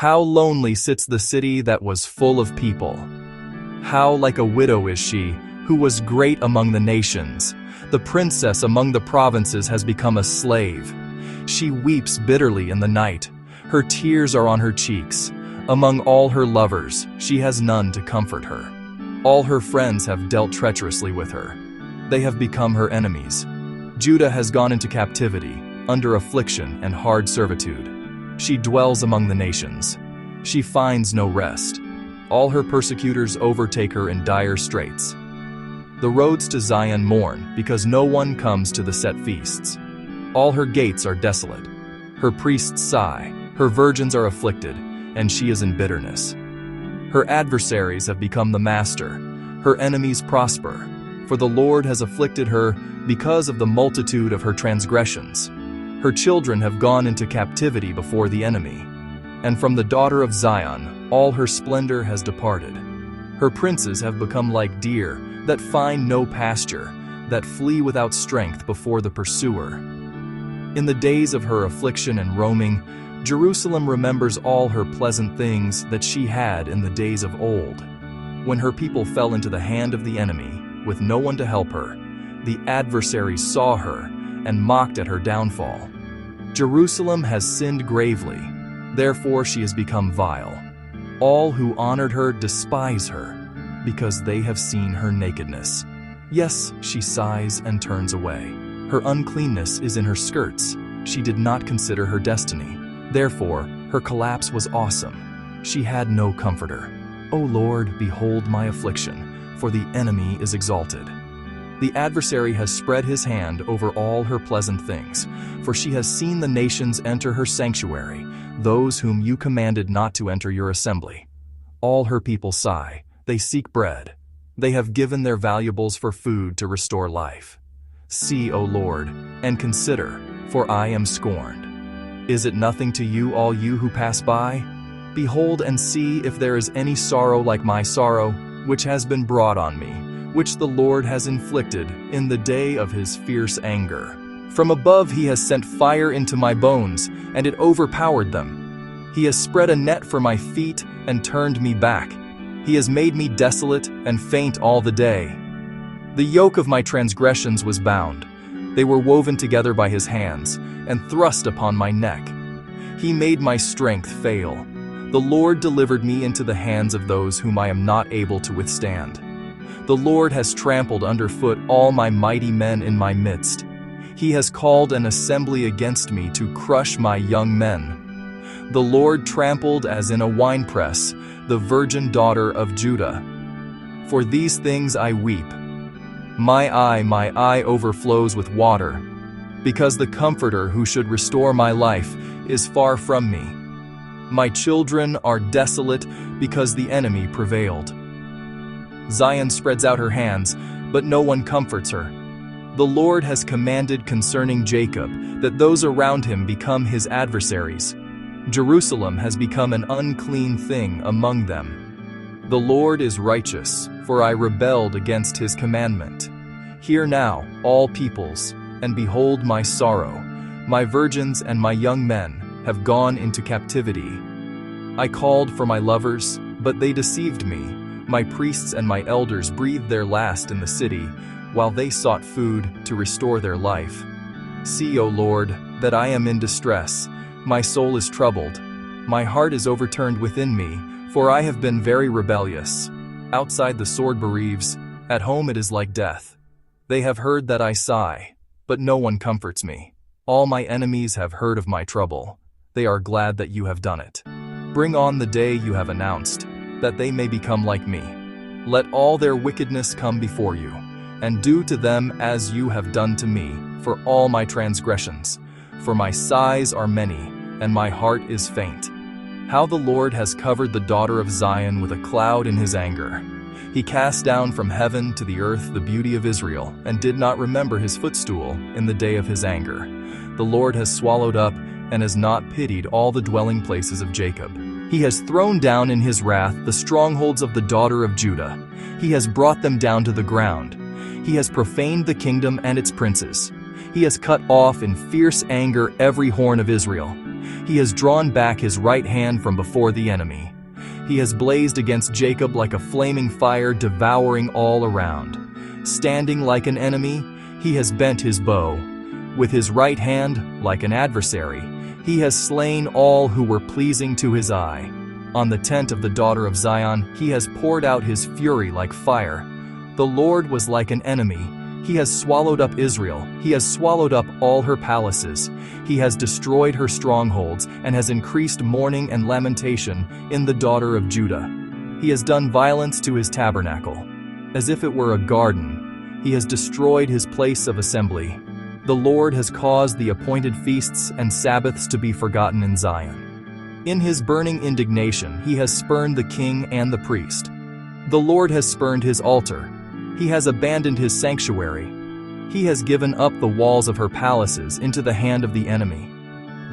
How lonely sits the city that was full of people. How like a widow is she, who was great among the nations. The princess among the provinces has become a slave. She weeps bitterly in the night. Her tears are on her cheeks. Among all her lovers, she has none to comfort her. All her friends have dealt treacherously with her. They have become her enemies. Judah has gone into captivity, under affliction and hard servitude. She dwells among the nations. She finds no rest. All her persecutors overtake her in dire straits. The roads to Zion mourn, because no one comes to the set feasts. All her gates are desolate. Her priests sigh, her virgins are afflicted, and she is in bitterness. Her adversaries have become the master. Her enemies prosper, for the Lord has afflicted her because of the multitude of her transgressions. Her children have gone into captivity before the enemy, and from the daughter of Zion all her splendor has departed. Her princes have become like deer that find no pasture, that flee without strength before the pursuer. In the days of her affliction and roaming, Jerusalem remembers all her pleasant things that she had in the days of old. When her people fell into the hand of the enemy, with no one to help her, the adversaries saw her and mocked at her downfall. Jerusalem has sinned gravely, therefore she has become vile. All who honored her despise her, because they have seen her nakedness. Yes, she sighs and turns away. Her uncleanness is in her skirts. She did not consider her destiny. Therefore, her collapse was awesome. She had no comforter. O Lord, behold my affliction, for the enemy is exalted. The adversary has spread his hand over all her pleasant things, for she has seen the nations enter her sanctuary, those whom you commanded not to enter your assembly. All her people sigh, they seek bread. They have given their valuables for food to restore life. See, O Lord, and consider, for I am scorned. Is it nothing to you, all you who pass by? Behold and see if there is any sorrow like my sorrow, which has been brought on me, which the Lord has inflicted in the day of his fierce anger. From above he has sent fire into my bones, and it overpowered them. He has spread a net for my feet and turned me back. He has made me desolate and faint all the day. The yoke of my transgressions was bound. They were woven together by his hands and thrust upon my neck. He made my strength fail. The Lord delivered me into the hands of those whom I am not able to withstand. The Lord has trampled underfoot all my mighty men in my midst. He has called an assembly against me to crush my young men. The Lord trampled as in a winepress the virgin daughter of Judah. For these things I weep. My eye overflows with water, because the Comforter who should restore my life is far from me. My children are desolate because the enemy prevailed. Zion spreads out her hands, but no one comforts her. The Lord has commanded concerning Jacob that those around him become his adversaries. Jerusalem has become an unclean thing among them. The Lord is righteous, for I rebelled against his commandment. Hear now, all peoples, and behold my sorrow. My virgins and my young men have gone into captivity. I called for my lovers, but they deceived me. My priests and my elders breathed their last in the city, while they sought food to restore their life. See, O Lord, that I am in distress. My soul is troubled. My heart is overturned within me, for I have been very rebellious. Outside the sword bereaves, at home it is like death. They have heard that I sigh, but no one comforts me. All my enemies have heard of my trouble. They are glad that you have done it. Bring on the day you have announced, that they may become like me. Let all their wickedness come before you, and do to them as you have done to me, for all my transgressions. For my sighs are many, and my heart is faint. How the Lord has covered the daughter of Zion with a cloud in his anger. He cast down from heaven to the earth the beauty of Israel, and did not remember his footstool in the day of his anger. The Lord has swallowed up and has not pitied all the dwelling places of Jacob. He has thrown down in his wrath the strongholds of the daughter of Judah. He has brought them down to the ground. He has profaned the kingdom and its princes. He has cut off in fierce anger every horn of Israel. He has drawn back his right hand from before the enemy. He has blazed against Jacob like a flaming fire, devouring all around. Standing like an enemy, he has bent his bow. With his right hand, like an adversary, he has slain all who were pleasing to his eye. On the tent of the daughter of Zion, he has poured out his fury like fire. The Lord was like an enemy. He has swallowed up Israel. He has swallowed up all her palaces. He has destroyed her strongholds and has increased mourning and lamentation in the daughter of Judah. He has done violence to his tabernacle. As if it were a garden, he has destroyed his place of assembly. The Lord has caused the appointed feasts and Sabbaths to be forgotten in Zion. In his burning indignation, he has spurned the king and the priest. The Lord has spurned his altar. He has abandoned his sanctuary. He has given up the walls of her palaces into the hand of the enemy.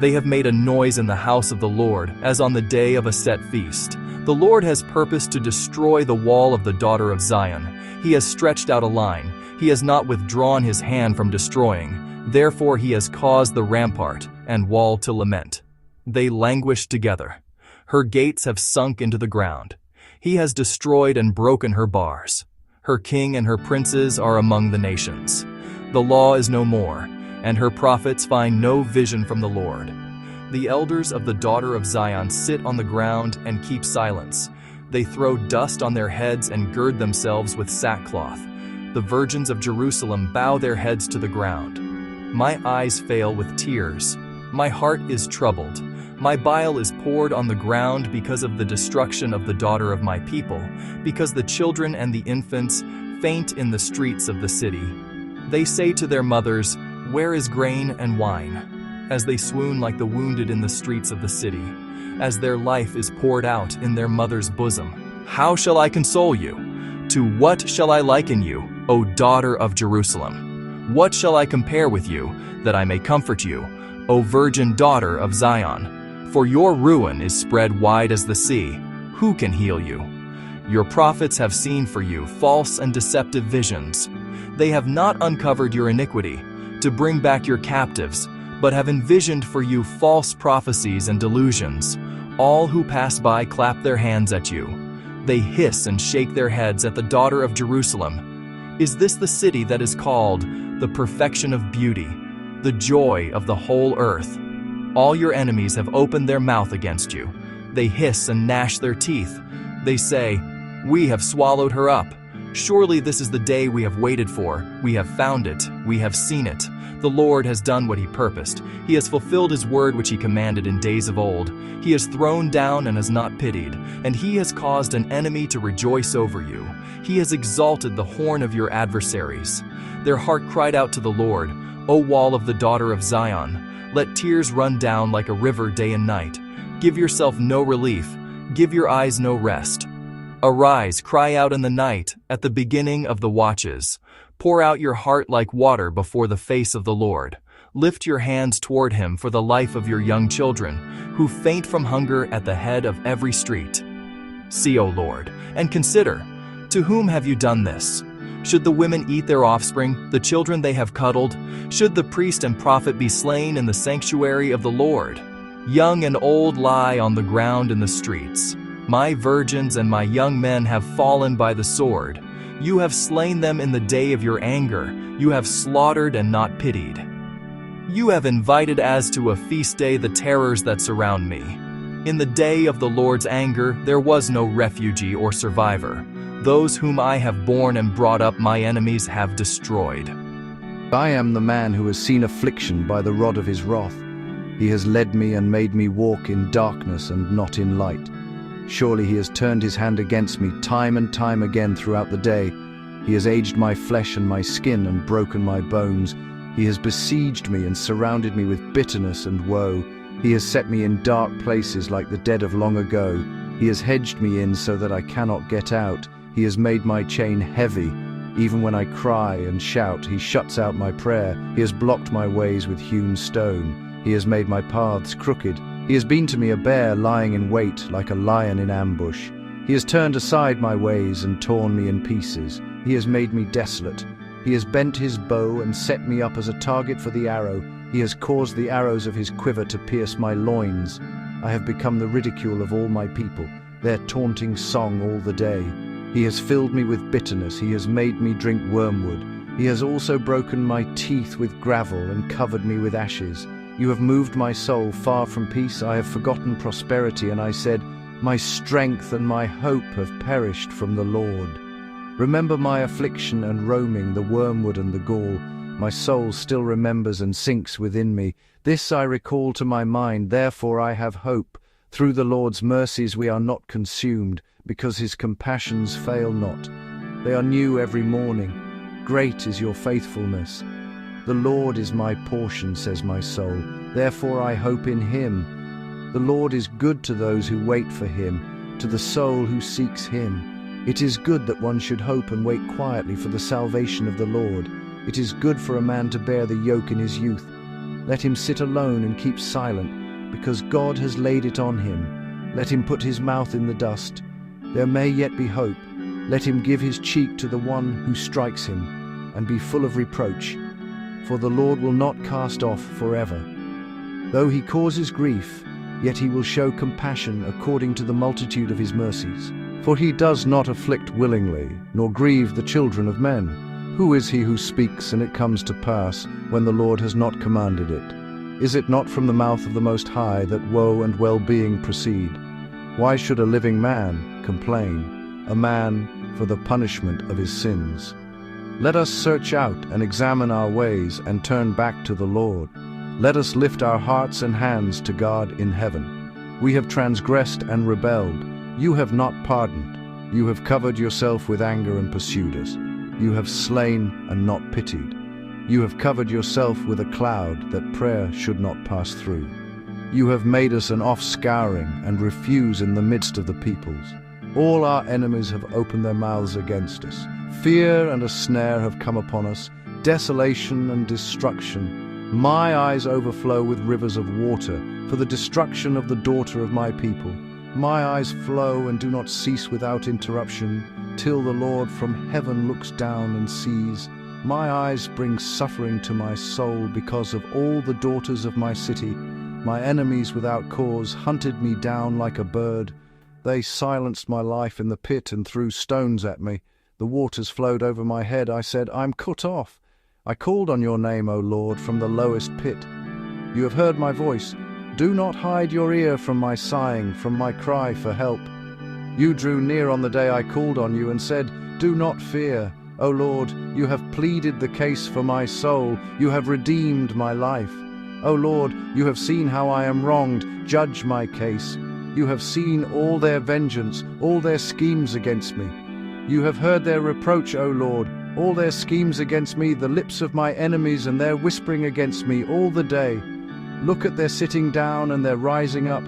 They have made a noise in the house of the Lord, as on the day of a set feast. The Lord has purposed to destroy the wall of the daughter of Zion. He has stretched out a line. He has not withdrawn his hand from destroying. Therefore he has caused the rampart and wall to lament. They languish together. Her gates have sunk into the ground. He has destroyed and broken her bars. Her king and her princes are among the nations. The law is no more, and her prophets find no vision from the Lord. The elders of the daughter of Zion sit on the ground and keep silence. They throw dust on their heads and gird themselves with sackcloth. The virgins of Jerusalem bow their heads to the ground. My eyes fail with tears. My heart is troubled. My bile is poured on the ground because of the destruction of the daughter of my people, because the children and the infants faint in the streets of the city. They say to their mothers, "Where is grain and wine?" As they swoon like the wounded in the streets of the city, as their life is poured out in their mother's bosom. How shall I console you? To what shall I liken you, O daughter of Jerusalem? What shall I compare with you, that I may comfort you, O virgin daughter of Zion? For your ruin is spread wide as the sea. Who can heal you? Your prophets have seen for you false and deceptive visions. They have not uncovered your iniquity, to bring back your captives, but have envisioned for you false prophecies and delusions. All who pass by clap their hands at you. They hiss and shake their heads at the daughter of Jerusalem. Is this the city that is called the perfection of beauty, the joy of the whole earth? All your enemies have opened their mouth against you. They hiss and gnash their teeth. They say, "We have swallowed her up. Surely this is the day we have waited for. We have found it. We have seen it. The Lord has done what he purposed. He has fulfilled his word which he commanded in days of old. He has thrown down and has not pitied, and he has caused an enemy to rejoice over you. He has exalted the horn of your adversaries. Their heart cried out to the Lord, O wall of the daughter of Zion. Let tears run down like a river day and night. Give yourself no relief. Give your eyes no rest. Arise, cry out in the night, at the beginning of the watches. Pour out your heart like water before the face of the Lord. Lift your hands toward him for the life of your young children, who faint from hunger at the head of every street. See, O Lord, and consider, to whom have you done this? Should the women eat their offspring, the children they have cuddled? Should the priest and prophet be slain in the sanctuary of the Lord? Young and old lie on the ground in the streets. My virgins and my young men have fallen by the sword. You have slain them in the day of your anger. You have slaughtered and not pitied. You have invited as to a feast day the terrors that surround me. In the day of the Lord's anger, there was no refugee or survivor. Those whom I have borne and brought up my enemies have destroyed. I am the man who has seen affliction by the rod of his wrath. He has led me and made me walk in darkness and not in light. Surely he has turned his hand against me time and time again throughout the day. He has aged my flesh and my skin and broken my bones. He has besieged me and surrounded me with bitterness and woe. He has set me in dark places like the dead of long ago. He has hedged me in so that I cannot get out. He has made my chain heavy. Even when I cry and shout, he shuts out my prayer. He has blocked my ways with hewn stone. He has made my paths crooked. He has been to me a bear lying in wait, like a lion in ambush. He has turned aside my ways and torn me in pieces. He has made me desolate. He has bent his bow and set me up as a target for the arrow. He has caused the arrows of his quiver to pierce my loins. I have become the ridicule of all my people, their taunting song all the day. He has filled me with bitterness, he has made me drink wormwood. He has also broken my teeth with gravel and covered me with ashes. You have moved my soul far from peace, I have forgotten prosperity, and I said, my strength and my hope have perished from the Lord. Remember my affliction and roaming, the wormwood and the gall. My soul still remembers and sinks within me. This I recall to my mind, therefore I have hope. Through the Lord's mercies we are not consumed, because his compassions fail not. They are new every morning. Great is your faithfulness. The Lord is my portion, says my soul. Therefore I hope in him. The Lord is good to those who wait for him, to the soul who seeks him. It is good that one should hope and wait quietly for the salvation of the Lord. It is good for a man to bear the yoke in his youth. Let him sit alone and keep silent, because God has laid it on him. Let him put his mouth in the dust. There may yet be hope. Let him give his cheek to the one who strikes him, and be full of reproach. For the Lord will not cast off forever. Though he causes grief, yet he will show compassion according to the multitude of his mercies. For he does not afflict willingly, nor grieve the children of men. Who is he who speaks and it comes to pass when the Lord has not commanded it? Is it not from the mouth of the Most High that woe and well-being proceed? Why should a living man complain, a man for the punishment of his sins? Let us search out and examine our ways and turn back to the Lord. Let us lift our hearts and hands to God in heaven. We have transgressed and rebelled. You have not pardoned. You have covered yourself with anger and pursued us. You have slain and not pitied. You have covered yourself with a cloud that prayer should not pass through. You have made us an offscouring and refuse in the midst of the peoples. All our enemies have opened their mouths against us. Fear and a snare have come upon us, desolation and destruction. My eyes overflow with rivers of water for the destruction of the daughter of my people. My eyes flow and do not cease without interruption, till the Lord from heaven looks down and sees. My eyes bring suffering to my soul because of all the daughters of my city. My enemies without cause hunted me down like a bird. They silenced my life in the pit and threw stones at me. The waters flowed over my head. I said, I'm cut off. I called on your name, O Lord, from the lowest pit. You have heard my voice. Do not hide your ear from my sighing, from my cry for help. You drew near on the day I called on you and said, do not fear. O Lord, you have pleaded the case for my soul. You have redeemed my life. O Lord, you have seen how I am wronged. Judge my case. You have seen all their vengeance, all their schemes against me. You have heard their reproach, O Lord, all their schemes against me, the lips of my enemies and their whispering against me all the day. Look at their sitting down and their rising up.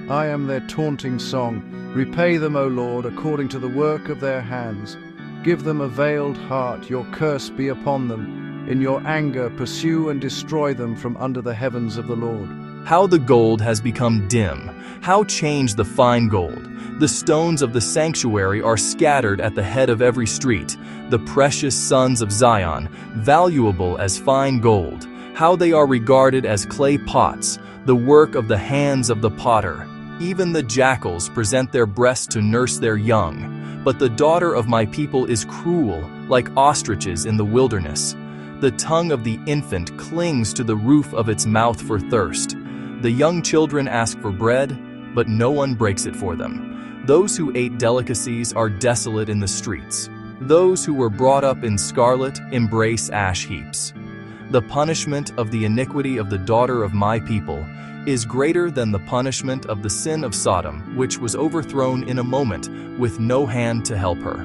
I am their taunting song. Repay them, O Lord, according to the work of their hands. Give them a veiled heart, your curse be upon them. In your anger pursue and destroy them from under the heavens of the Lord. How the gold has become dim, how changed the fine gold. The stones of the sanctuary are scattered at the head of every street, the precious sons of Zion, valuable as fine gold. How they are regarded as clay pots, the work of the hands of the potter. Even the jackals present their breasts to nurse their young. But the daughter of my people is cruel, like ostriches in the wilderness. The tongue of the infant clings to the roof of its mouth for thirst. The young children ask for bread, but no one breaks it for them. Those who ate delicacies are desolate in the streets. Those who were brought up in scarlet embrace ash heaps. The punishment of the iniquity of the daughter of my people is greater than the punishment of the sin of Sodom, which was overthrown in a moment with no hand to help her.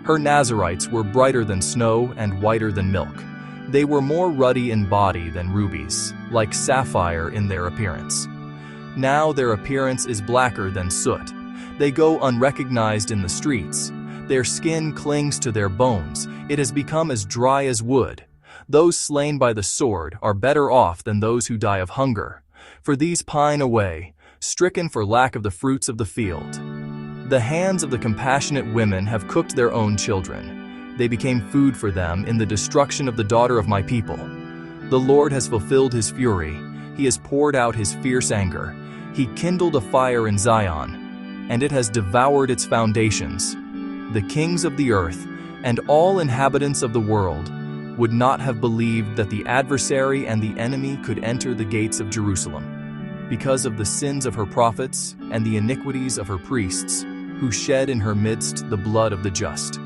Her Nazarites were brighter than snow and whiter than milk. They were more ruddy in body than rubies, like sapphire in their appearance. Now their appearance is blacker than soot. They go unrecognized in the streets. Their skin clings to their bones. It has become as dry as wood. Those slain by the sword are better off than those who die of hunger, for these pine away, stricken for lack of the fruits of the field. The hands of the compassionate women have cooked their own children. They became food for them in the destruction of the daughter of my people. The Lord has fulfilled his fury. He has poured out his fierce anger. He kindled a fire in Zion, and it has devoured its foundations. The kings of the earth and all inhabitants of the world would not have believed that the adversary and the enemy could enter the gates of Jerusalem, because of the sins of her prophets and the iniquities of her priests, who shed in her midst the blood of the just.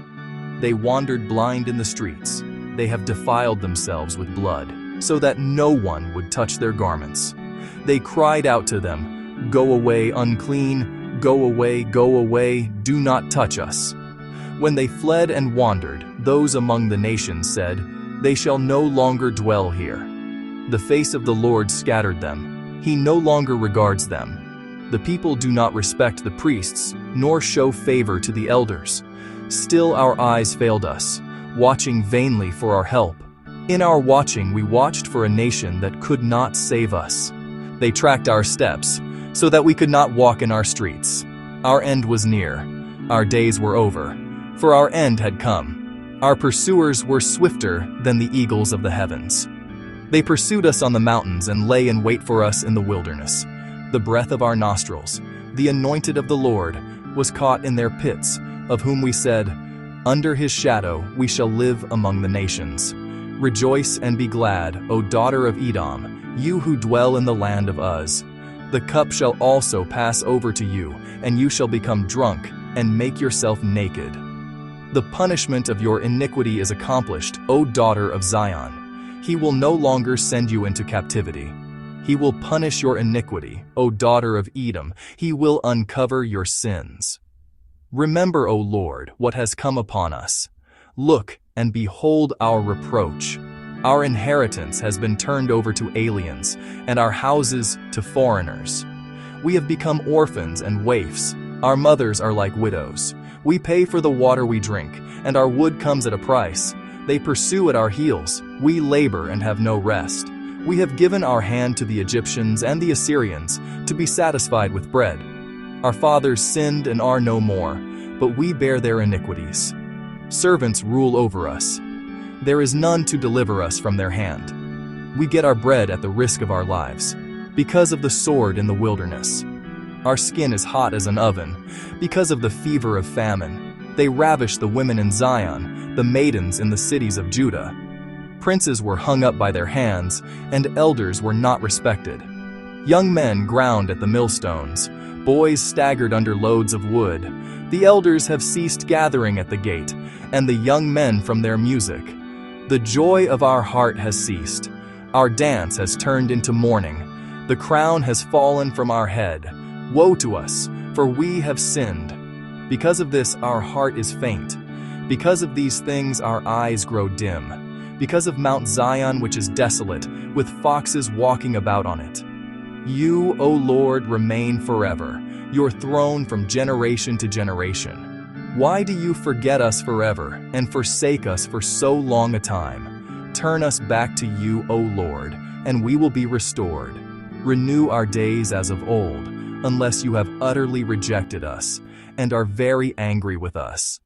They wandered blind in the streets. They have defiled themselves with blood, so that no one would touch their garments. They cried out to them, "Go away, unclean! Go away, do not touch us." When they fled and wandered, those among the nations said, "They shall no longer dwell here." The face of the Lord scattered them. He no longer regards them. The people do not respect the priests, nor show favor to the elders. Still our eyes failed us, watching vainly for our help. In our watching we watched for a nation that could not save us. They tracked our steps, so that we could not walk in our streets. Our end was near. Our days were over, for our end had come. Our pursuers were swifter than the eagles of the heavens. They pursued us on the mountains and lay in wait for us in the wilderness. The breath of our nostrils, the anointed of the Lord, was caught in their pits, of whom we said, "Under his shadow we shall live among the nations." Rejoice and be glad, O daughter of Edom, you who dwell in the land of Uz. The cup shall also pass over to you, and you shall become drunk and make yourself naked. The punishment of your iniquity is accomplished, O daughter of Zion. He will no longer send you into captivity. He will punish your iniquity, O daughter of Edom. He will uncover your sins. Remember, O Lord, what has come upon us. Look and behold our reproach. Our inheritance has been turned over to aliens, and our houses to foreigners. We have become orphans and waifs. Our mothers are like widows. We pay for the water we drink, and our wood comes at a price. They pursue at our heels. We labor and have no rest. We have given our hand to the Egyptians and the Assyrians to be satisfied with bread. Our fathers sinned and are no more, but we bear their iniquities. Servants rule over us. There is none to deliver us from their hand. We get our bread at the risk of our lives, because of the sword in the wilderness. Our skin is hot as an oven, because of the fever of famine. They ravish the women in Zion, the maidens in the cities of Judah. Princes were hung up by their hands, and elders were not respected. Young men ground at the millstones. Boys staggered under loads of wood. The elders have ceased gathering at the gate, and the young men from their music. The joy of our heart has ceased. Our dance has turned into mourning. The crown has fallen from our head. Woe to us, for we have sinned. Because of this, our heart is faint. Because of these things, our eyes grow dim. Because of Mount Zion, which is desolate, with foxes walking about on it. You, O Lord, remain forever, your throne from generation to generation. Why do you forget us forever and forsake us for so long a time? Turn us back to you, O Lord, and we will be restored. Renew our days as of old, unless you have utterly rejected us and are very angry with us.